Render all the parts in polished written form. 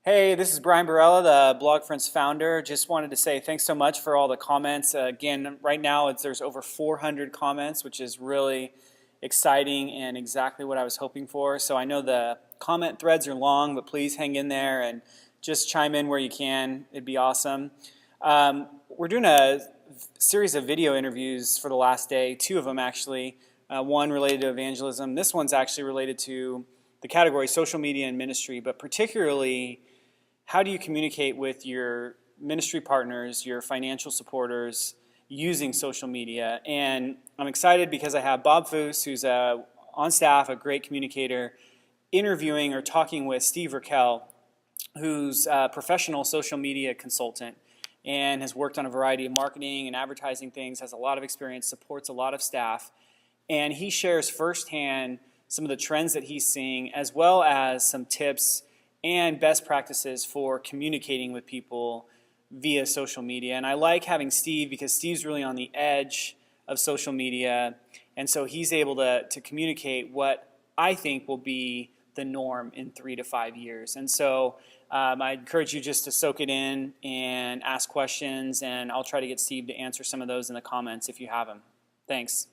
Hey, this is Brian Barella, the Blog Friends founder. Just wanted to say thanks so much for all the comments. Again, right now there's over 400 comments, which is really exciting and exactly what I was hoping for. So I know the comment threads are long, but please hang in there and just chime in where you can. It'd be awesome. We're doing a series of video interviews for the last day, two of them actually. One related to evangelism. This one's actually related to the category social media and ministry, but particularly how do you communicate with your ministry partners, your financial supporters, using social media? And I'm excited because I have Bob Foose, who's on staff, a great communicator, interviewing or talking with Steve Raquel, who's a professional social media consultant and has worked on a variety of marketing and advertising things, has a lot of experience, supports a lot of staff, and he shares firsthand some of the trends that he's seeing, as well as some tips and best practices for communicating with people via social media. And I like having Steve because Steve's really on the edge of social media, and so he's able to communicate what I think will be the norm in 3 to 5 years. And so I encourage you just to soak it in and ask questions, and I'll try to get Steve to answer some of those in the comments if you have them. Thanks.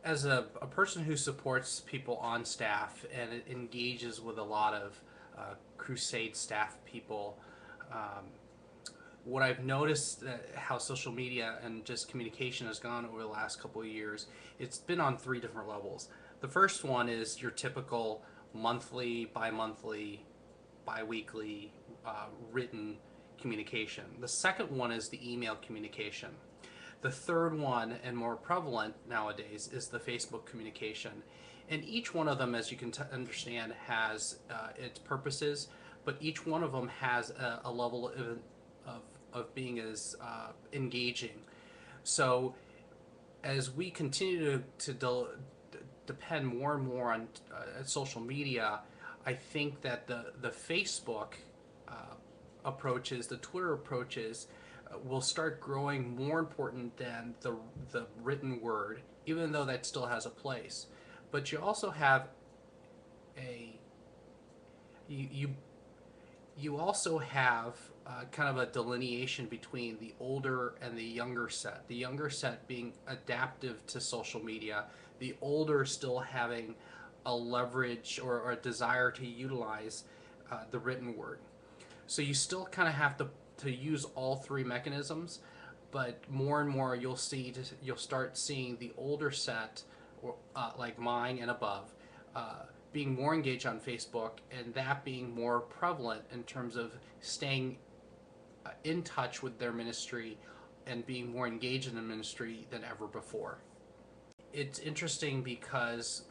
As a person who supports people on staff and it engages with a lot of crusade staff people, what I've noticed how social media and just communication has gone over the last couple of years, it's been on three different levels. The first one is your typical monthly, bi-monthly, bi-weekly written communication. The second one is the email communication. The third one, and more prevalent nowadays, is the Facebook communication. And each one of them, as you can understand, has its purposes, but each one of them has a level of being as engaging. So as we continue to depend more and more on social media, I think that the Facebook approaches, the Twitter approaches, will start growing more important than the written word, even though that still has a place. But you also have you also have kind of a delineation between the older and the younger set. The younger set being adaptive to social media, the older still having a leverage or a desire to utilize the written word. So you still kind of have to use all three mechanisms, but more and more you'll start seeing the older set, or like mine and above, being more engaged on Facebook, and that being more prevalent in terms of staying in touch with their ministry and being more engaged in the ministry than ever before. It's interesting because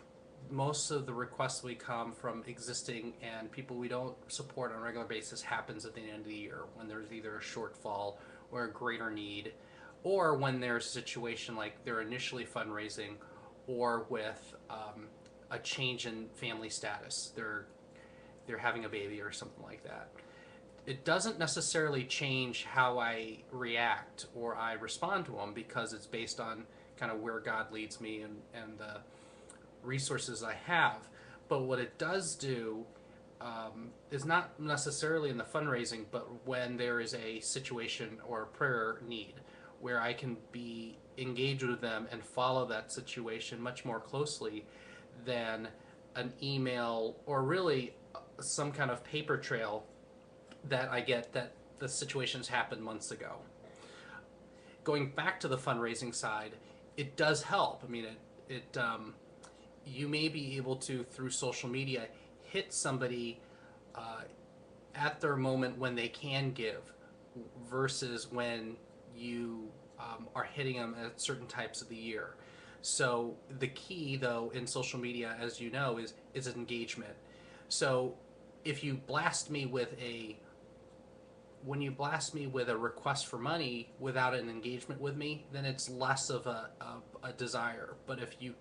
most of the requests we come from existing and people we don't support on a regular basis happens at the end of the year, when there's either a shortfall or a greater need, or when there's a situation like they're initially fundraising, or with a change in family status. They're having a baby or something like that. It doesn't necessarily change how I react or I respond to them, because it's based on kind of where God leads me and the resources I have. But what it does do is not necessarily in the fundraising, but when there is a situation or a prayer need where I can be engaged with them and follow that situation much more closely than an email or really some kind of paper trail that I get that the situations happened months ago. Going back to the fundraising side, it does help. I mean, you may be able to, through social media, hit somebody at their moment when they can give, versus when you are hitting them at certain types of the year. So the key, though, in social media, as you know, is engagement. So if you blast me with when you blast me with a request for money without an engagement with me, then it's less of a desire. But if you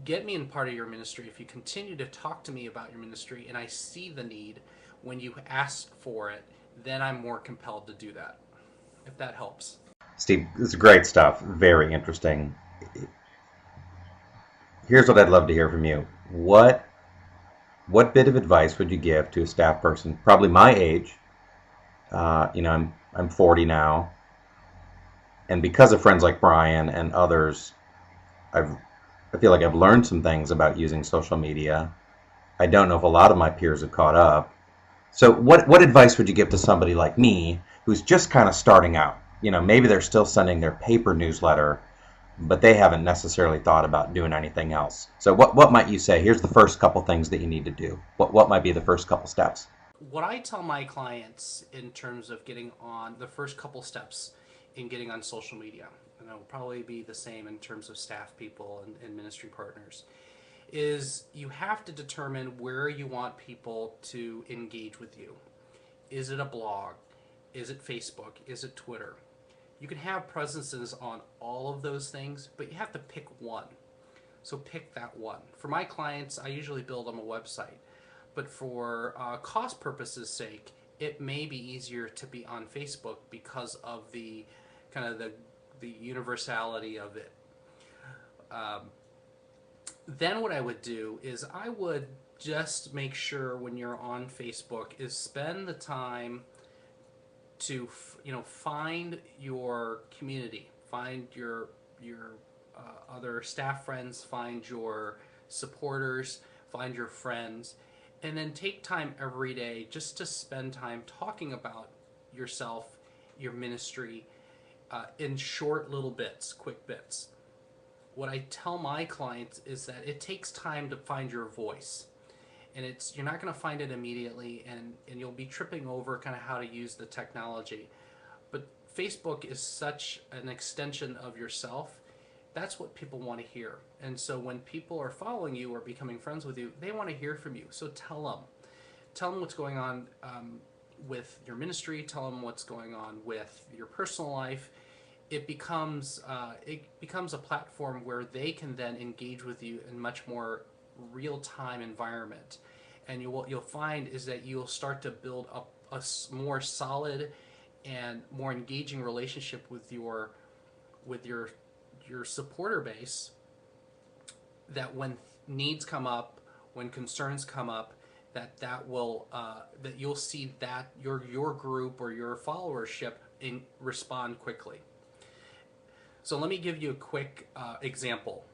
get me in part of your ministry, if you continue to talk to me about your ministry and I see the need when you ask for it, then I'm more compelled to do that, if that helps. Steve, this is great stuff. Very interesting. Here's what I'd love to hear from you. What what bit of advice would you give to a staff person, probably my age? I'm 40 now, and because of friends like Brian and others, I've I feel like I've learned some things about using social media. I don't know if a lot of my peers have caught up. So what advice would you give to somebody like me who's just kind of starting out? Maybe they're still sending their paper newsletter, but they haven't necessarily thought about doing anything else. So what might you say? Here's the first couple things that you need to do. What might be the first couple steps? What I tell my clients in terms of getting on the first couple steps in getting on social media, and it'll probably be the same in terms of staff people and ministry partners, is you have to determine where you want people to engage with you. Is it a blog? Is it Facebook? Is it Twitter? You can have presences on all of those things, but you have to pick one. So pick that one. For my clients, I usually build them a website. But for cost purposes' sake, it may be easier to be on Facebook because of the kind of the universality of it. Then what I would do is I would just make sure when you're on Facebook is spend the time to find your community, find your other staff friends, find your supporters, find your friends, and then take time every day just to spend time talking about yourself, your ministry, in short little bits, quick bits. What I tell my clients is that it takes time to find your voice. And you're not going to find it immediately, and you'll be tripping over kind of how to use the technology. But Facebook is such an extension of yourself. That's what people want to hear. And so when people are following you or becoming friends with you, they want to hear from you. So tell them what's going on with your ministry. Tell them what's going on with your personal life. It becomes a platform where they can then engage with you in much more real-time environment, and you'll find is that you'll start to build up a more solid and more engaging relationship with your supporter base, that when needs come up, when concerns come up, that you'll see that your group or your followership respond quickly. So let me give you a quick example.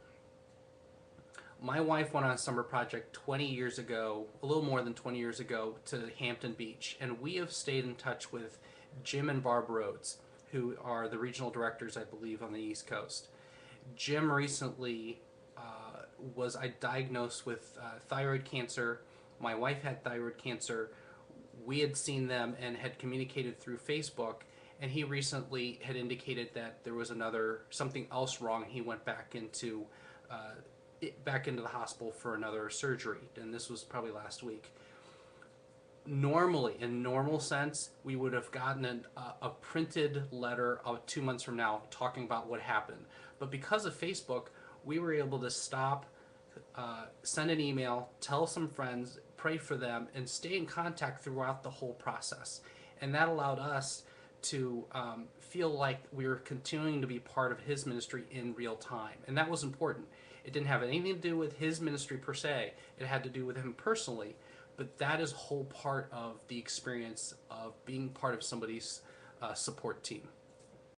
My wife went on a summer project 20 years ago, a little more than 20 years ago, to Hampton Beach, and we have stayed in touch with Jim and Barb Rhodes, who are the regional directors, I believe, on the East Coast. Jim recently was diagnosed with thyroid cancer. My wife had thyroid cancer. We had seen them and had communicated through Facebook, and he recently had indicated that there was something else wrong. He went back into the hospital for another surgery, and this was probably last week. Normally, in normal sense, we would have gotten a printed letter 2 months from now talking about what happened. But because of Facebook, we were able to stop, send an email, tell some friends, pray for them, and stay in contact throughout the whole process. And that allowed us to feel like we were continuing to be part of his ministry in real time. And that was important. It didn't have anything to do with his ministry per se. It had to do with him personally. But that is a whole part of the experience of being part of somebody's support team.